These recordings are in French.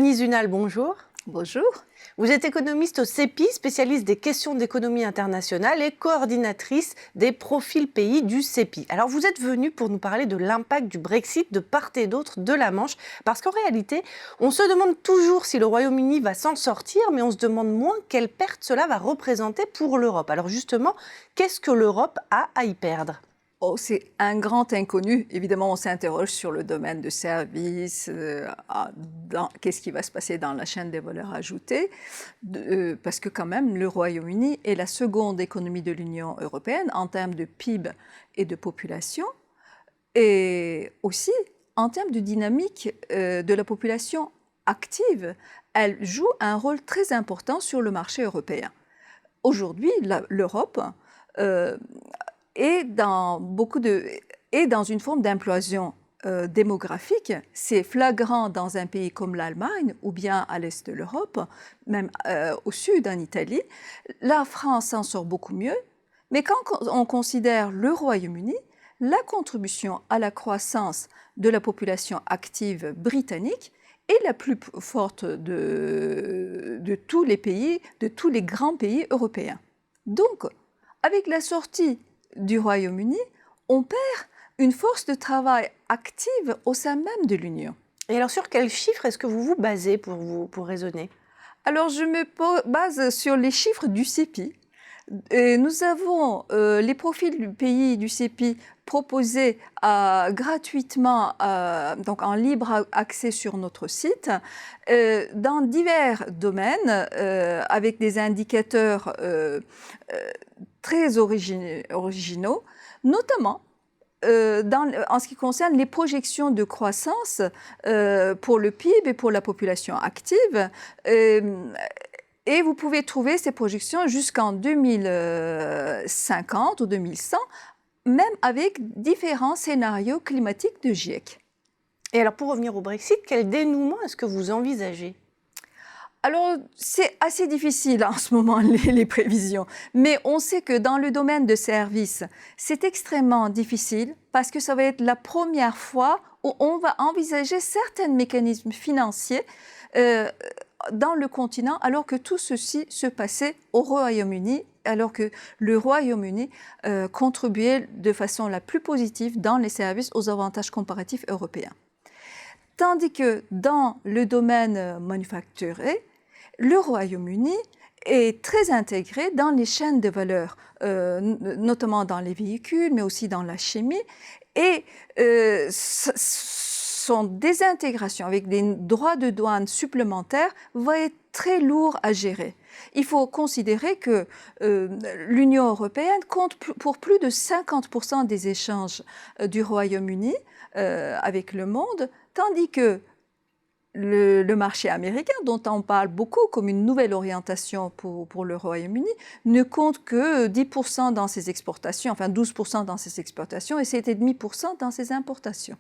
Denise Unal, bonjour. Bonjour. Vous êtes économiste au CEPI, spécialiste des questions d'économie internationale et coordinatrice des profils pays du CEPI. Alors vous êtes venue pour nous parler de l'impact du Brexit de part et d'autre de la Manche, parce qu'en réalité, on se demande toujours si le Royaume-Uni va s'en sortir, mais on se demande moins quelle perte cela va représenter pour l'Europe. Alors justement, qu'est-ce que l'Europe a à y perdre ? Oh, c'est un grand inconnu. Évidemment, on s'interroge sur le domaine de services, qu'est-ce qui va se passer dans la chaîne des valeurs ajoutées, parce que quand même, le Royaume-Uni est la seconde économie de l'Union européenne en termes de PIB et de population, et aussi en termes de dynamique de la population active. Elle joue un rôle très important sur le marché européen. Aujourd'hui, l'Europe est dans une forme d'implosion démographique. C'est flagrant dans un pays comme l'Allemagne ou bien à l'est de l'Europe, même au sud, en Italie. La France s'en sort beaucoup mieux, mais quand on considère le Royaume-Uni, la contribution à la croissance de la population active britannique est la plus forte de tous les pays, de tous les grands pays européens. Donc, avec la sortie du Royaume-Uni, on perd une force de travail active au sein même de l'Union. Et alors sur quels chiffres est-ce que vous vous basez pour raisonner ? Alors je me base sur les chiffres du CEPI. Nous avons les profils du pays du CEPI proposés gratuitement, donc en libre accès sur notre site, dans divers domaines, avec des indicateurs très originaux, notamment en ce qui concerne les projections de croissance pour le PIB et pour la population active. Et vous pouvez trouver ces projections jusqu'en 2050 ou 2100, même avec différents scénarios climatiques de GIEC. Et alors pour revenir au Brexit, quel dénouement est-ce que vous envisagez ? Alors, c'est assez difficile en ce moment, les prévisions. Mais on sait que dans le domaine de services, c'est extrêmement difficile parce que ça va être la première fois où on va envisager certains mécanismes financiers dans le continent, alors que tout ceci se passait au Royaume-Uni, alors que le Royaume-Uni contribuait de façon la plus positive dans les services aux avantages comparatifs européens. Tandis que dans le domaine manufacturier, le Royaume-Uni est très intégré dans les chaînes de valeur, notamment dans les véhicules, mais aussi dans la chimie, et son désintégration avec des droits de douane supplémentaires va être très lourd à gérer. Il faut considérer que l'Union européenne compte pour plus de 50% des échanges du Royaume-Uni avec le monde, tandis que le marché américain, dont on parle beaucoup comme une nouvelle orientation pour le Royaume-Uni, ne compte que 10% dans ses exportations, enfin 12% dans ses exportations et 7,5% dans ses importations.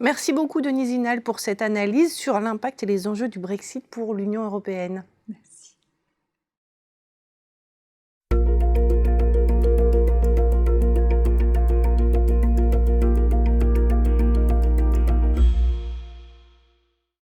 Merci beaucoup Denise Unal pour cette analyse sur l'impact et les enjeux du Brexit pour l'Union européenne.